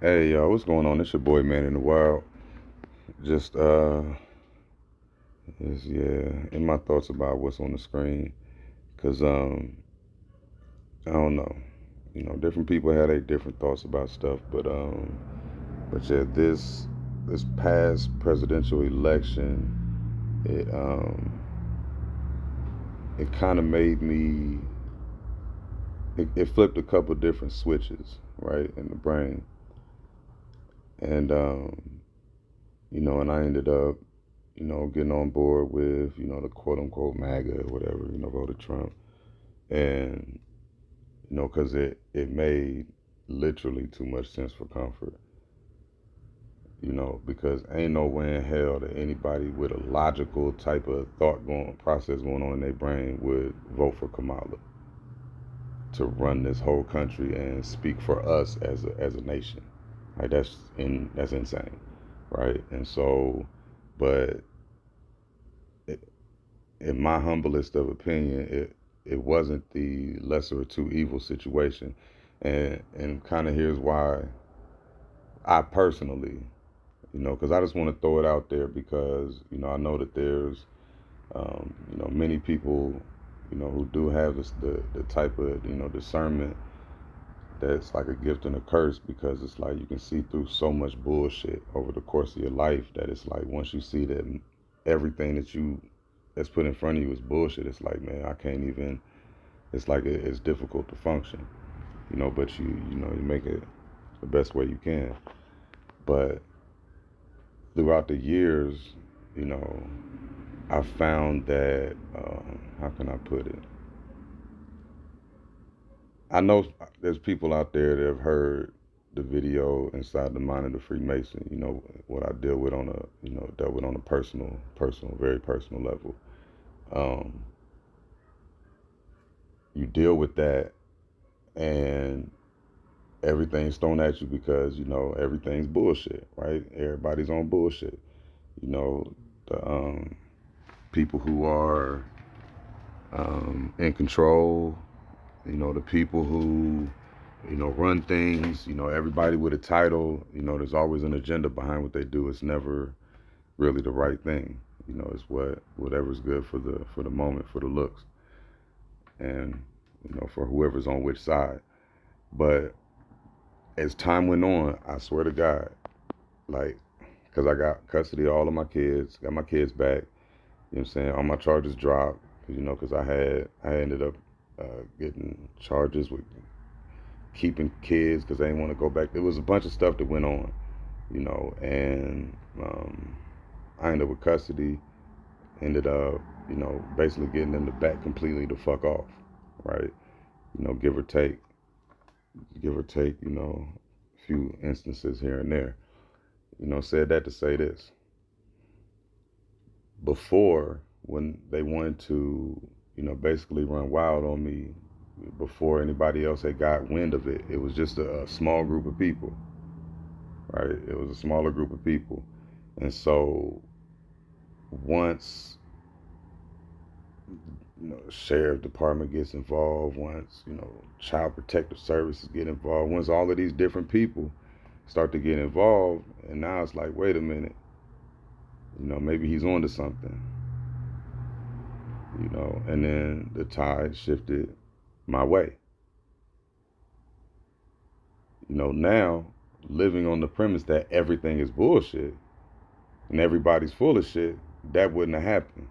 Hey, yo, what's going on? It's your boy, Man in the Wild. Just, in my thoughts about what's on the screen. Cause, I don't know. Different people had their different thoughts about stuff, but yeah, this past presidential election, it kind of made me, it flipped a couple different switches, right, in the brain. And, and I ended up getting on board with, the quote unquote MAGA or whatever, voted Trump. And, because it made literally too much sense for comfort, because ain't no way in hell that anybody with a logical type of process going on in their brain would vote for Kamala to run this whole country and speak for us as a nation. Like that's insane, right? And so, but in my humblest of opinion, it wasn't the lesser of two evil situation, and kind of here's why I personally, because I just want to throw it out there because I know that there's many people who do have the type of discernment that's like a gift and a curse because it's like you can see through so much bullshit over the course of your life that it's like once you see that everything that's put in front of you is bullshit, it's like, man, I can't even, it's like it's difficult to function, but you make it the best way you can. But throughout the years, you know I found that, how can I put it, I know there's people out there that have heard the video Inside the Mind of the Freemason. What I deal with on a dealt with on a personal, very personal level. Um, you deal with that, and everything's thrown at you because everything's bullshit, right? Everybody's on bullshit. You know the people who are in control. The people who run things, everybody with a title, there's always an agenda behind what they do. It's never really the right thing. It's whatever's good for the moment, for the looks, and for whoever's on which side. But as time went on, I swear to God, like, because I got custody of all of my kids, got my kids back. You know what I'm saying? All my charges dropped, because I ended up getting charges with keeping kids because they didn't want to go back. There was a bunch of stuff that went on, and I ended up with custody. Ended up, basically getting them to back completely to fuck off, right? Give or take, a few instances here and there. Said that to say this. Before, when they wanted to, basically run wild on me, before anybody else had got wind of it, it was just a small group of people, right? It was a smaller group of people. And so once, sheriff department gets involved, once, child protective services get involved, once all of these different people start to get involved, and now it's like, wait a minute, maybe he's on to something, and then the tide shifted my way. Now living on the premise that everything is bullshit and everybody's full of shit, that wouldn't have happened.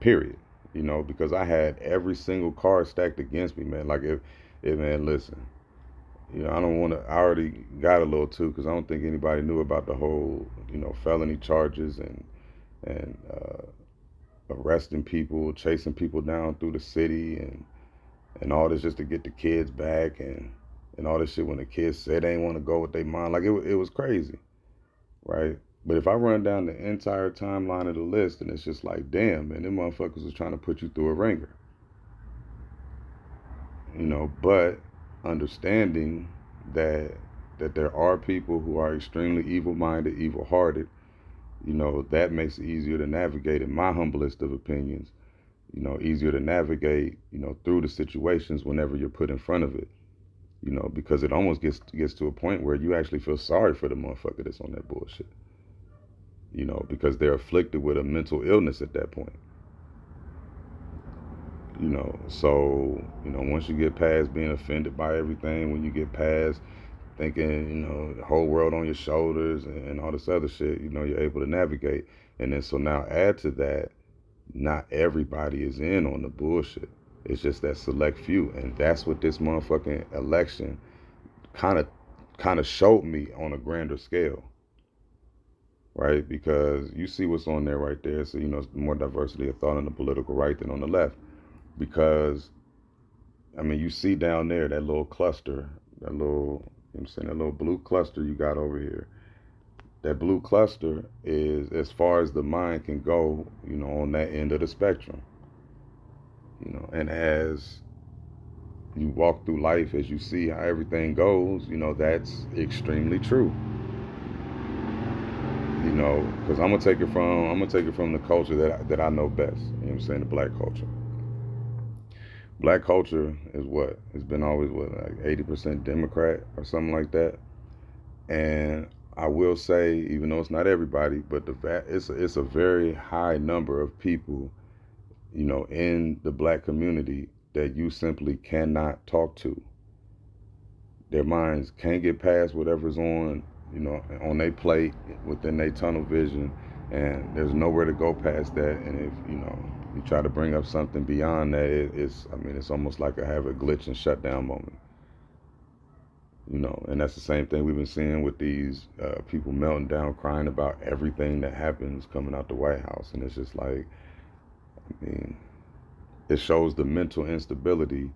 Period. Because I had every single card stacked against me, man. Like if man, listen, I don't want to. I already got a little too, because I don't think anybody knew about the whole, felony charges and arresting people, chasing people down through the city, and all this just to get the kids back, and all this shit when the kids said they didn't want to go with their mom. Like it was crazy, right? But if I run down the entire timeline of the list, and it's just like, damn, man, them motherfuckers was trying to put you through a ringer, But understanding that there are people who are extremely evil-minded, evil-hearted, that makes it easier to navigate, in my humblest of opinions, easier to navigate, through the situations whenever you're put in front of it. You know, because it almost gets to a point where you actually feel sorry for the motherfucker that's on that bullshit. You know, because they're afflicted with a mental illness at that point. You know, so you know, once you get past being offended by everything, when you get past thinking, you know, the whole world on your shoulders and all this other shit, you know, you're able to navigate. And then so now add to that, not everybody is in on the bullshit. It's just that select few, and that's what this motherfucking election kind of showed me on a grander scale, right? Because you see what's on there right there. So you know, it's more diversity of thought on the political right than on the left. Because I mean, you see down there that little cluster, that little, you know what I'm saying, that little blue cluster you got over here. That blue cluster is as far as the mind can go, you know, on that end of the spectrum. You know, and as you walk through life, as you see how everything goes, you know, that's extremely true. You know, because I'm gonna take it from the culture that I know best. You know what I'm saying, the black culture. Black culture is what? It's been always what, like 80% Democrat or something like that. And I will say, even though it's not everybody, but it's a very high number of people, you know, in the black community that you simply cannot talk to. Their minds can't get past whatever's on, you know, on their plate within their tunnel vision, and there's nowhere to go past that. And if you know you try to bring up something beyond that, I mean, it's almost like I have a glitch and shutdown moment. You know, and that's the same thing we've been seeing with these people melting down, crying about everything that happens coming out the White House, and it's just like, I mean, it shows the mental instability.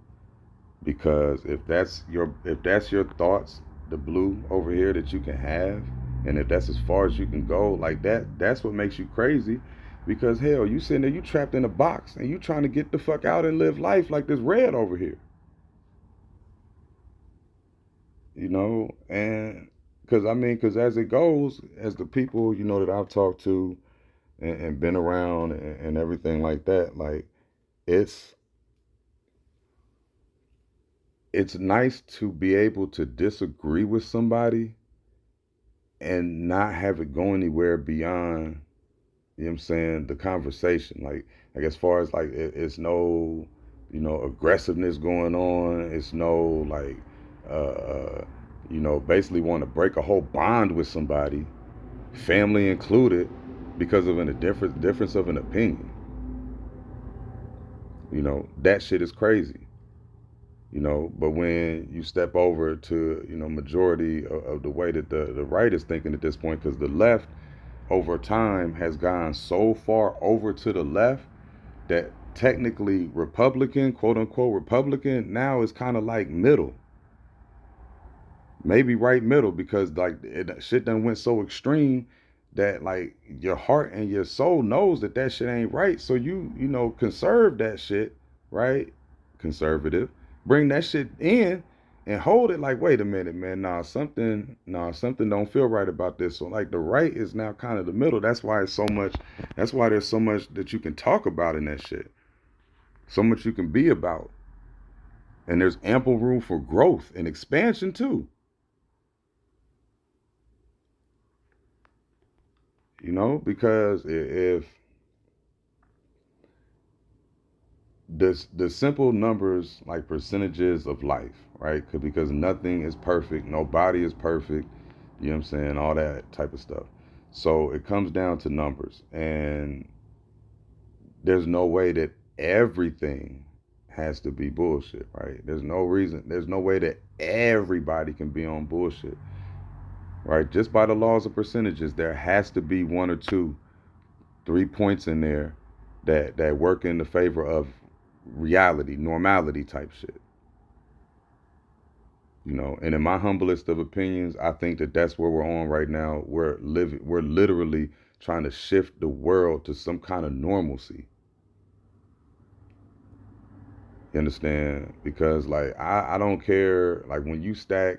Because if that's your thoughts, the blue over here that you can have, and if that's as far as you can go, like that's what makes you crazy. Because hell, you sitting there, you trapped in a box, and you trying to get the fuck out and live life like this red over here. You know, and because as it goes, as the people you know that I've talked to and been around and everything like that, like it's it's nice to be able to disagree with somebody and not have it go anywhere beyond, you know what I'm saying, the conversation. Like as far as like it's no, you know, aggressiveness going on. It's no like you know, basically want to break a whole bond with somebody, family included, because of a difference of an opinion. You know, that shit is crazy. You know, but when you step over to, you know, majority of the way that the right is thinking at this point, because the left over time has gone so far over to the left that technically Republican, quote unquote Republican, now is kind of like middle, maybe right middle, because like shit done went so extreme that like your heart and your soul knows that that shit ain't right. So you know, conserve that shit, right? Conservative, bring that shit in and hold it like, wait a minute, man, something don't feel right about this. So like the right is now kind of the middle. That's why it's so much. That's why there's so much that you can talk about in that shit. So much you can be about, and there's ample room for growth and expansion too. You know, because if the simple numbers like percentages of life, right? Because nothing is perfect, nobody is perfect. You know what I'm saying? All that type of stuff. So it comes down to numbers, and there's no way that everything has to be bullshit, right? There's no reason. There's no way that everybody can be on bullshit, right? Just by the laws of percentages, there has to be one or two, 3 points in there that work in the favor of reality, normality type shit. You know, and in my humblest of opinions, I think that that's where we're on right now. We're literally trying to shift the world to some kind of normalcy. You understand? Because like I don't care. Like when you stack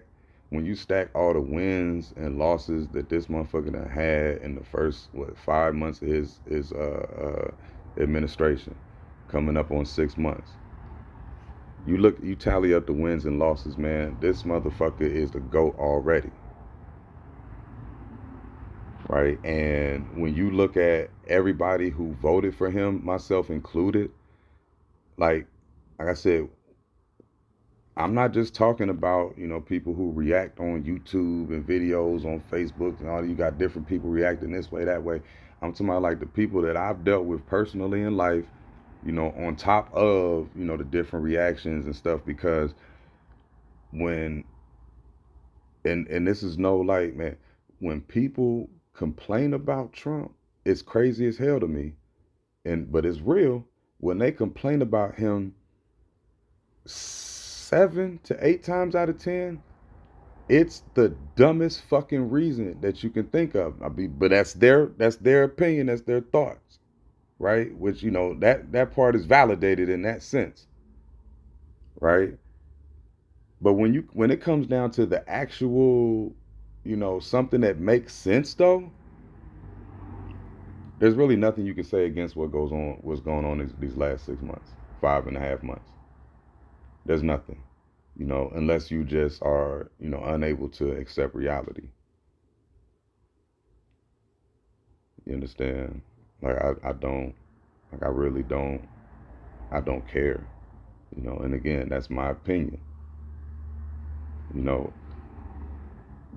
all the wins and losses that this motherfucker done had in the first 5 months of his administration, coming up on 6 months. You tally up the wins and losses, man. This motherfucker is the GOAT already, right? And when you look at everybody who voted for him, myself included, like like I said, I'm not just talking about, people who react on YouTube and videos on Facebook and all. You got different people reacting this way, that way. I'm talking about like the people that I've dealt with personally in life, on top of, the different reactions and stuff. Because when, and this is no like, man, when people complain about Trump, it's crazy as hell to me. But it's real. When they complain about him 7 to 8 times out of 10, it's the dumbest fucking reason that you can think of. But that's their opinion, that's their thoughts, right? Which that part is validated in that sense, right? But when it comes down to the actual, something that makes sense though, there's really nothing you can say against what's going on these last 6 months, 5.5 months. There's nothing, unless you just are, unable to accept reality. You understand? Like I don't, like I really don't, I don't care, and again, that's my opinion. You know,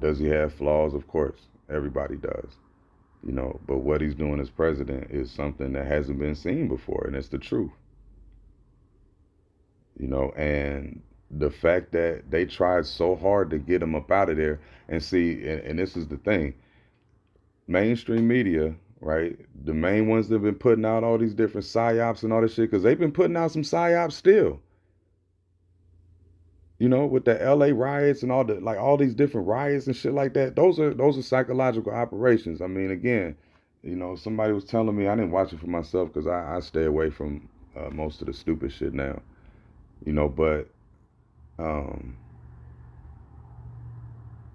does he have flaws? Of course, everybody does. But what he's doing as president is something that hasn't been seen before, and it's the truth. And the fact that they tried so hard to get him up out of there, and see, and this is the thing, mainstream media, right? The main ones that have been putting out all these different psyops and all this shit, because they've been putting out some psyops still. With the LA riots and all these different riots and shit like that. Those are psychological operations. I mean, again, somebody was telling me, I didn't watch it for myself because I stay away from most of the stupid shit now. But um,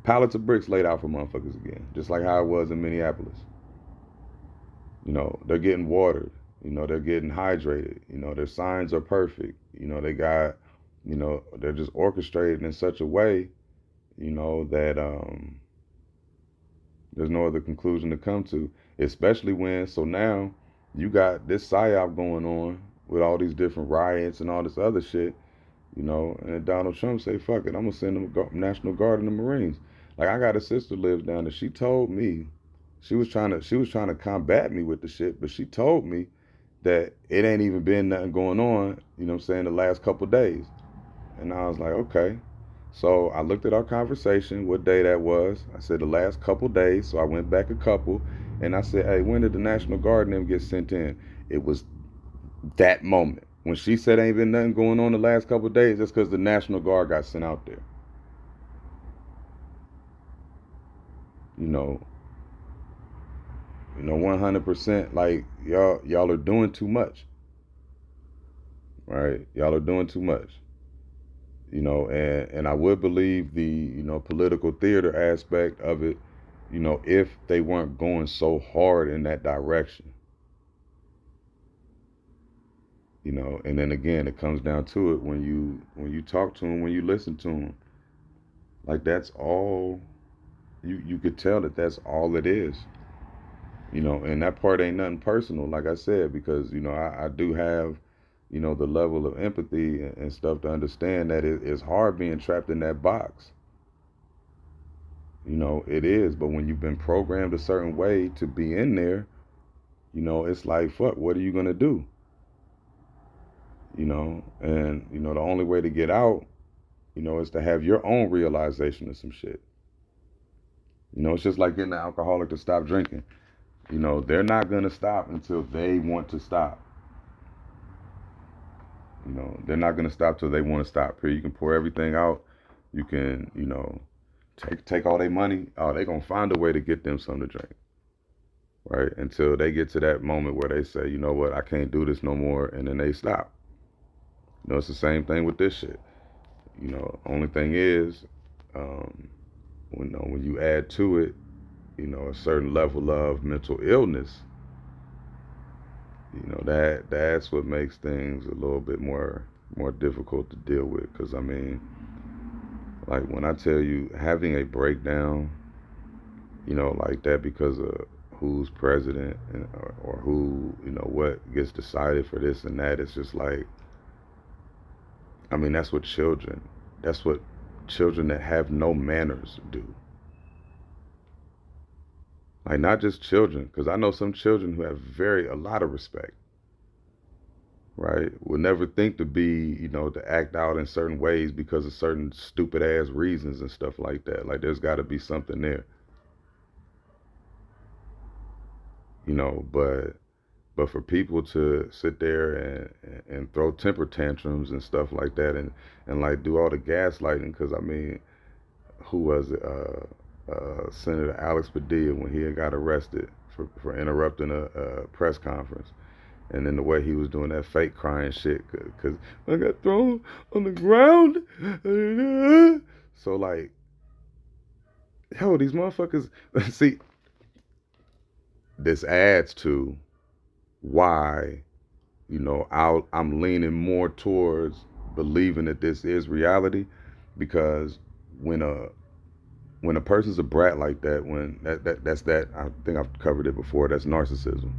pallets of bricks laid out for motherfuckers again, just like how it was in Minneapolis. They're getting watered. They're getting hydrated. Their signs are perfect. They got, they're just orchestrated in such a way, that there's no other conclusion to come to. Especially so now you got this psyop going on with all these different riots and all this other shit, and Donald Trump say, fuck it, I'm gonna send them a National Guard and the Marines. Like, I got a sister lives down there. She told me she was trying to combat me with the shit, but she told me that it ain't even been nothing going on, the last couple of days. And I was like, okay. So I looked at our conversation, what day that was. I said the last couple of days. So I went back a couple, and I said, hey, when did the National Guard and them get sent in? It was that moment. When she said ain't been nothing going on the last couple of days, that's because the National Guard got sent out there. You know, 100%. Like, y'all are doing too much, right? Y'all are doing too much. And I would believe the political theater aspect of it, if they weren't going so hard in that direction. And then again, it comes down to it when you talk to them, when you listen to them, like, that's all you could tell that that's all it is. And that part ain't nothing personal, like I said, because I do have the level of empathy and stuff to understand that it's hard being trapped in that box. It is. But when you've been programmed a certain way to be in there, it's like, fuck, what are you gonna do? And the only way to get out, is to have your own realization of some shit. It's just like getting the alcoholic to stop drinking. They're not gonna stop until they want to stop. They're not gonna stop till they want to stop. Here, you can pour everything out. You can, take all their money. Oh, they gonna find a way to get them something to drink, right? Until they get to that moment where they say, you know what, I can't do this no more, and then they stop. It's the same thing with this shit. Only thing is, when you add to it, a certain level of mental illness, that's what makes things a little bit more more difficult to deal with. Because, I mean, like when I tell you having a breakdown, like that because of who's president or who, what gets decided for this and that, it's just like, I mean, that's what children that have no manners do. Like, not just children, because I know some children who have a lot of respect, right? Will never think to be, to act out in certain ways because of certain stupid ass reasons and stuff like that. Like, there's got to be something there, but for people to sit there and throw temper tantrums and stuff like that and like do all the gaslighting, because I mean, who was it? Senator Alex Padilla, when he had got arrested for interrupting a press conference. And then the way he was doing that fake crying shit, because I got thrown on the ground. So, like, yo, these motherfuckers, see, this adds to why, I'm leaning more towards believing that this is reality, because when a person's a brat like that, when that's that, I think I've covered it before, that's narcissism,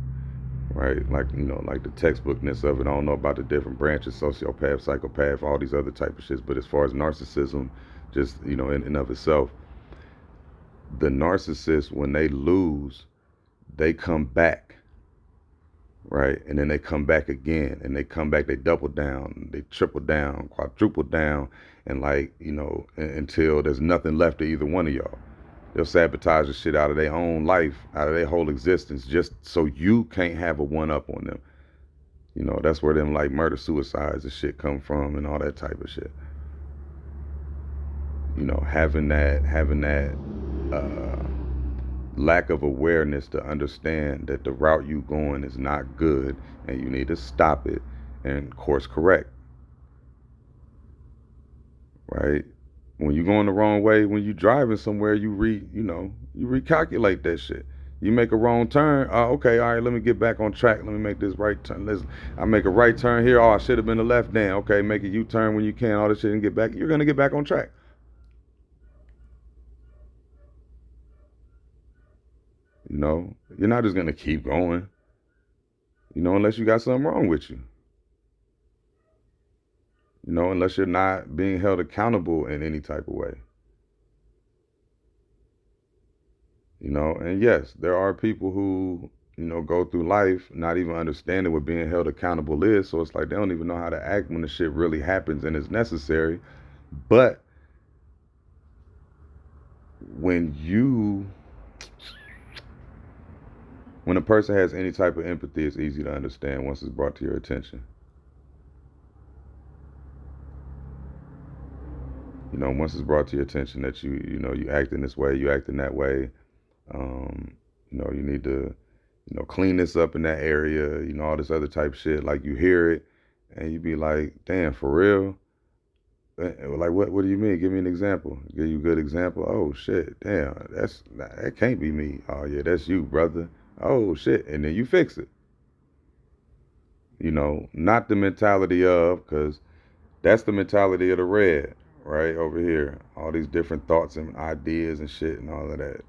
right? Like, like the textbookness of it. I don't know about the different branches, sociopath, psychopath, all these other type of shits, but as far as narcissism, just, in and of itself, the narcissist, when they lose, they come back, right? And then they come back again, and they come back, they double down, they triple down, quadruple down, and like, until there's nothing left of either one of y'all. They'll sabotage the shit out of their own life, out of their whole existence, just so you can't have a one up on them. That's where them like murder suicides and shit come from and all that type of shit. Having that uh, lack of awareness to understand that the route you going is not good and you need to stop it and course correct, right? When you're going the wrong way, when you're driving somewhere, you recalculate that shit. You make a wrong turn. Okay, all right, let me get back on track. Let me make this right turn. I make a right turn here. Oh, I should have been the left. Damn. Okay, make a U-turn when you can. All this shit and get back. You're gonna get back on track. You're not just gonna keep going. Unless you got something wrong with you. Unless you're not being held accountable in any type of way. And yes, there are people who, go through life not even understanding what being held accountable is. So it's like they don't even know how to act when the shit really happens and is necessary. But when a person has any type of empathy, it's easy to understand once it's brought to your attention. Once it's brought to your attention that you act in this way, you act in that way. Um, you need to, clean this up in that area, all this other type shit. Like you hear it and you be like, damn, for real? Like, what do you mean? Give me an example. Give you a good example. Oh shit, damn, that can't be me. Oh yeah, that's you, brother. Oh shit. And then you fix it. Not the mentality of, because that's the mentality of the red, right? Over here. All these different thoughts and ideas and shit and all of that.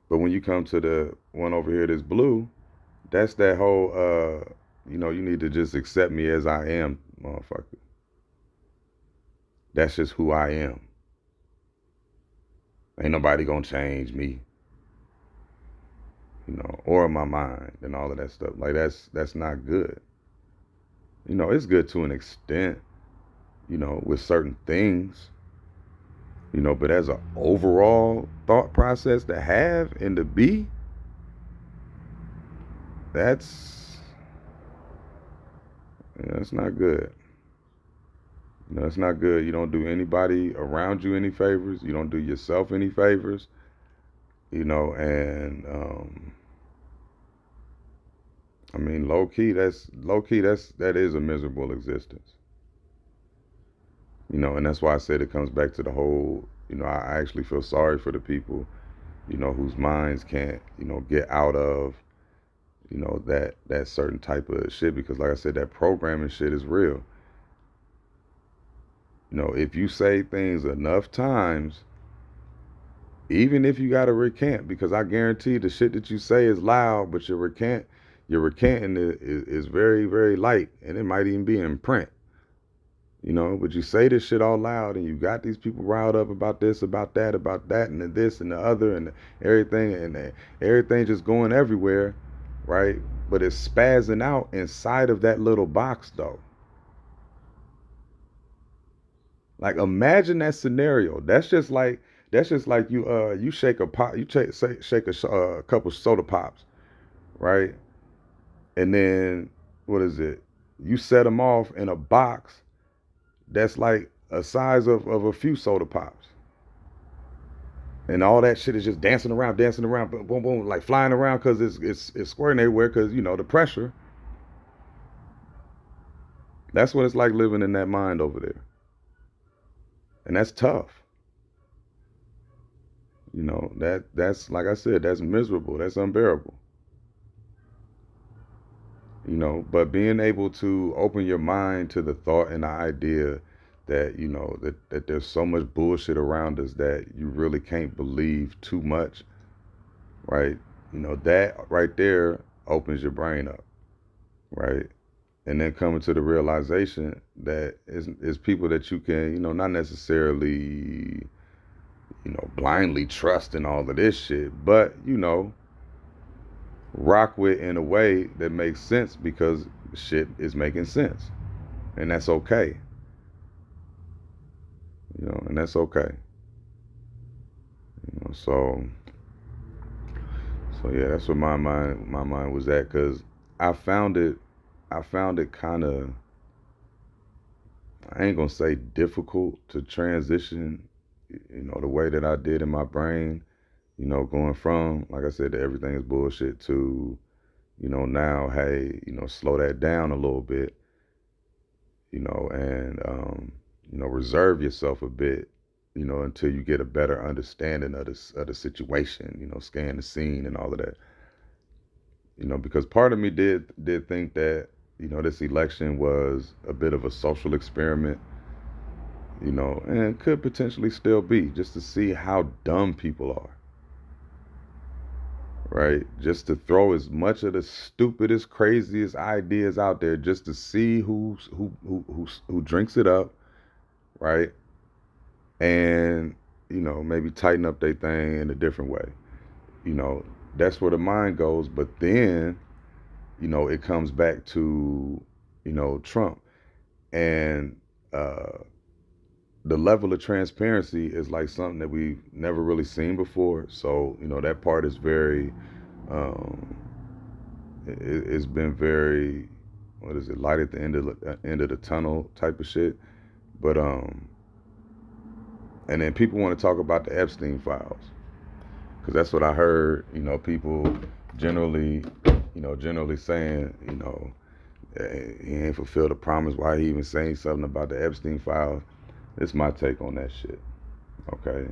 But when you come to the one over here that's blue, that's that whole you need to just accept me as I am, motherfucker. That's just who I am. Ain't nobody gonna change me, or my mind and all of that stuff. Like that's not good. It's good to an extent, with certain things, but as an overall thought process to have and to be, that's it's not good. It's not good. You don't do anybody around you any favors. You don't do yourself any favors. And I mean, that is a miserable existence. And that's why I said it comes back to the whole. I actually feel sorry for the people, whose minds can't, get out of, you know, that certain type of shit, because like I said, that programming shit is real. You know, if you say things enough times, even if you got to recant, because I guarantee the shit that you say is loud, but your recanting is very, very light, and it might even be in print. You know, but you say this shit all loud, and you got these people riled up about this, about that, and this and the other, and everything, and everything just going everywhere, right? But it's spazzing out inside of that little box, though. Like, imagine that scenario. That's just like you shake a pop, shake a couple soda pops, right? And then what is it? You set them off in a box that's like a size of a few soda pops, and all that shit is just dancing around, boom, boom, boom, like flying around because it's squirting everywhere because you know the pressure. That's what it's like living in that mind over there, and that's tough. You know that's like I said, that's miserable, that's unbearable. You know, but being able to open your mind to the thought and the idea that you know that there's so much bullshit around us that you really can't believe too much, right? You know, that right there opens your brain up, right? And then coming to the realization that is people that you can, you know, not necessarily, you know, blindly trust in all of this shit, but, you know, rock with in a way that makes sense because shit is making sense. And that's okay. You know, and that's okay. You know, so yeah, that's where my mind was at, because I found it I found it kind of, I ain't gonna say difficult to transition, you know, the way that I did in my brain, you know, going from, like I said, to everything is bullshit to, you know, now, hey, you know, slow that down a little bit, you know, and, you know, reserve yourself a bit, you know, until you get a better understanding of the situation, you know, scan the scene and all of that, you know, because part of me did think that, you know, this election was a bit of a social experiment, you know, and could potentially still be, just to see how dumb people are, right? Just to throw as much of the stupidest, craziest ideas out there, just to see who drinks it up, right? And you know, maybe tighten up their thing in a different way. You know, that's where the mind goes. But then, you know, it comes back to, you know, Trump and uh, the level of transparency is like something that we've never really seen before. So, you know, that part is very, um, it's been very, what is it, light at the end of the tunnel type of shit. But and then people want to talk about the Epstein files because that's what I heard. You know, people generally, generally saying, you know, he ain't fulfilled a promise. Why he even saying something about the Epstein files? It's my take on that shit. Okay.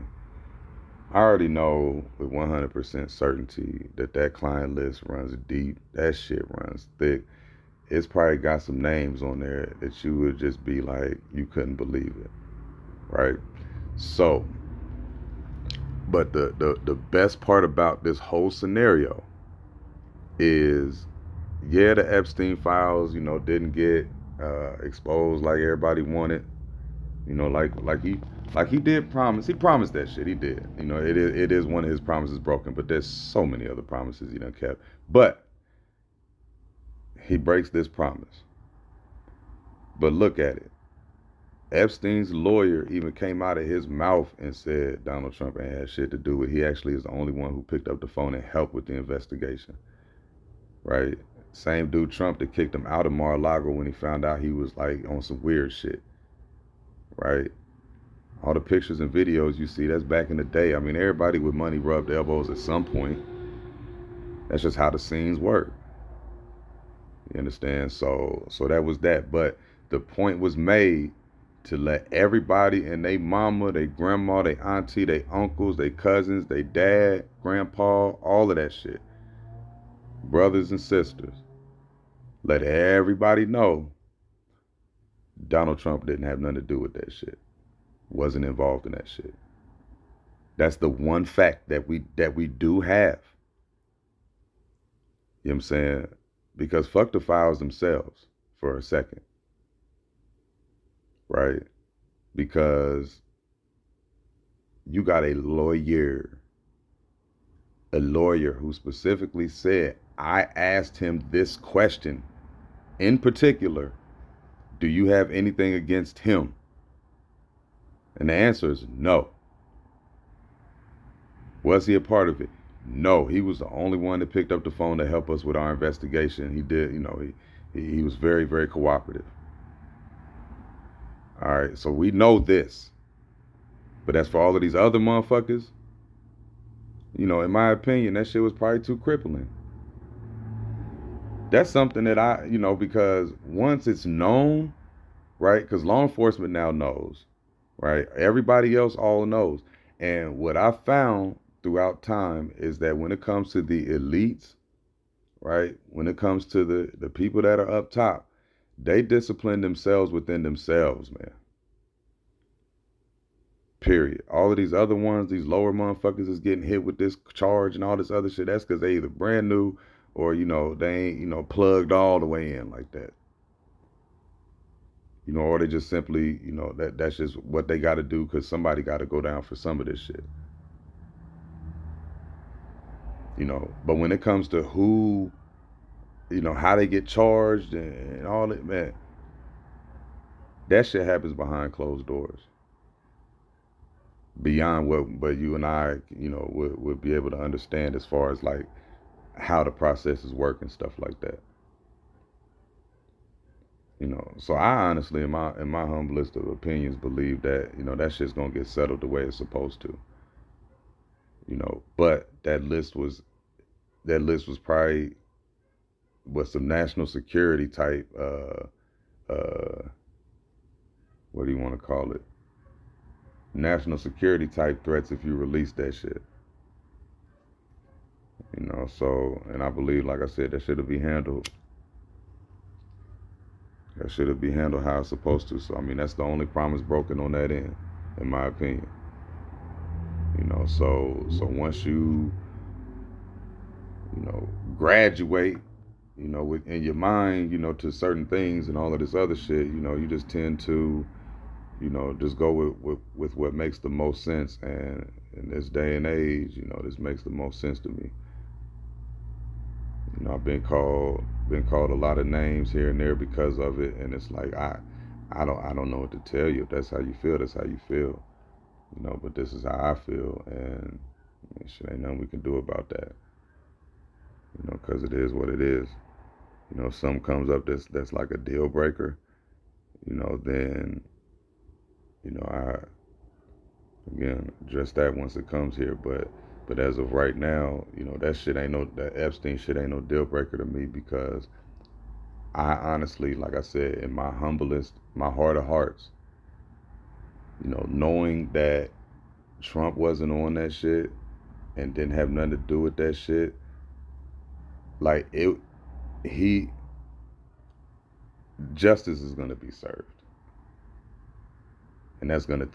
I already know with 100% certainty that that client list runs deep. That shit runs thick. It's probably got some names on there that you would just be like, you couldn't believe it, right? So, but the best part about this whole scenario is, yeah, the Epstein files, you know, didn't get exposed like everybody wanted. You know, like he did promise. He promised that shit. He did. You know, it is one of his promises broken, but there's so many other promises he done kept. But he breaks this promise. But look at it. Epstein's lawyer even came out of his mouth and said Donald Trump ain't had shit to do with it. He actually is the only one who picked up the phone and helped with the investigation. Right? Same dude Trump that kicked him out of Mar-a-Lago when he found out he was like on some weird shit. Right? All the pictures and videos you see, that's back in the day. I mean, everybody with money rubbed elbows at some point. That's just how the scenes work. You understand? So that was that. But the point was made to let everybody and they mama, they grandma, they auntie, they uncles, they cousins, they dad, grandpa, all of that shit. brothers and sisters, let everybody know Donald Trump didn't have nothing to do with that shit. Wasn't involved in that shit. That's the one fact that we do have. You know what I'm saying? Because fuck the files themselves for a second, right? Because you got a lawyer who specifically said, I asked him this question in particular, do you have anything against him? And the answer is no. Was he a part of it? No. He was the only one that picked up the phone to help us with our investigation. He did, he was very, very cooperative. All right, so we know this. But as for all of these other motherfuckers, in my opinion, that shit was probably too crippling. That's something that because once it's known, right? Because law enforcement now knows, right? Everybody else all knows. And what I found throughout time is that when it comes to the elites, right? When it comes to the people that are up top, they discipline themselves within themselves, man. Period. All of these other ones, these lower motherfuckers is getting hit with this charge and all this other shit. That's because they either brand new or, they ain't, plugged all the way in like that. Or they just simply, that's just what they got to do because somebody got to go down for some of this shit. But when it comes to who, how they get charged and all that, man, that shit happens behind closed doors. Beyond what you and I, would be able to understand as far as like how the processes work and stuff like that. So I honestly, in my humblest of opinions, believe that that shit's gonna get settled the way it's supposed to. But that list was probably some national security type. What do you want to call it? National security type threats if you release that shit. So, and I believe, like I said, that should be handled. That should be handled how it's supposed to. So, I mean, that's the only promise broken on that end, in my opinion. So once graduate, within your mind, to certain things and all of this other shit, you just tend to, just go with what makes the most sense. And in this day and age, this makes the most sense to me. I've been called a lot of names here and there because of it, and it's like I don't know what to tell you. If that's how you feel, that's how you feel. But this is how I feel, and shit ain't nothing we can do about that. Because it is what it is. If something comes up that's like a deal breaker, then I again address that once it comes here. But as of right now, that Epstein shit ain't no deal breaker to me because I honestly, like I said, in my humblest, my heart of hearts, knowing that Trump wasn't on that shit and didn't have nothing to do with that shit, like justice is gonna be served, and that's gonna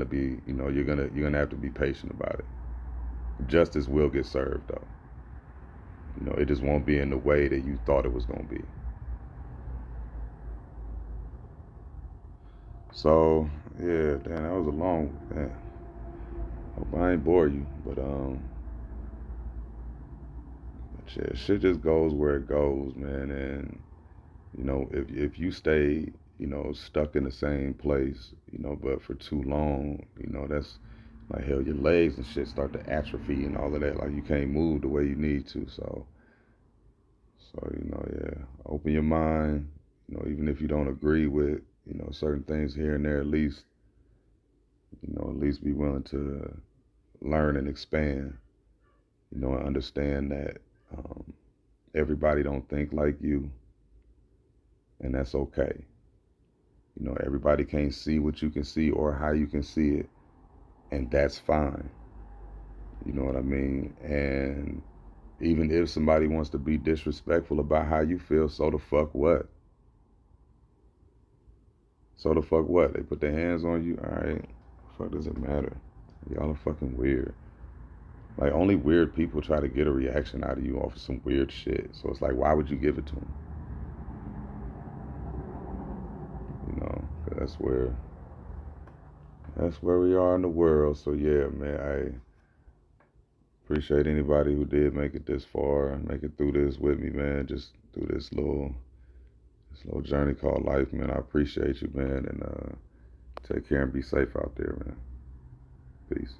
be, you're gonna have to be patient about it. Justice will get served though. It just won't be in the way that you thought it was gonna be. So yeah, damn, that was a long. Man, hope I ain't bore you, but shit just goes where it goes, man. And if you stay, stuck in the same place, but for too long, that's like hell. Your legs and shit start to atrophy and all of that. Like you can't move the way you need to. So yeah, open your mind. Even if you don't agree with certain things here and there, at least be willing to learn and expand. And understand that everybody don't think like you, and that's okay. Everybody can't see what you can see or how you can see it, and that's fine. You know what I mean? And Even if somebody wants to be disrespectful about how you feel, so the fuck what? So the fuck what? They put their hands on you, alright. Fuck does it matter? Y'all are fucking weird. Like, only weird people try to get a reaction out of you off of some weird shit. So it's like, why would you give it to them? You know, 'cause that's where we are in the world. So yeah, man, I appreciate anybody who did make it this far and make it through this with me, man. Just through this little journey called life, man. I appreciate you, man, and take care and be safe out there, man. Peace.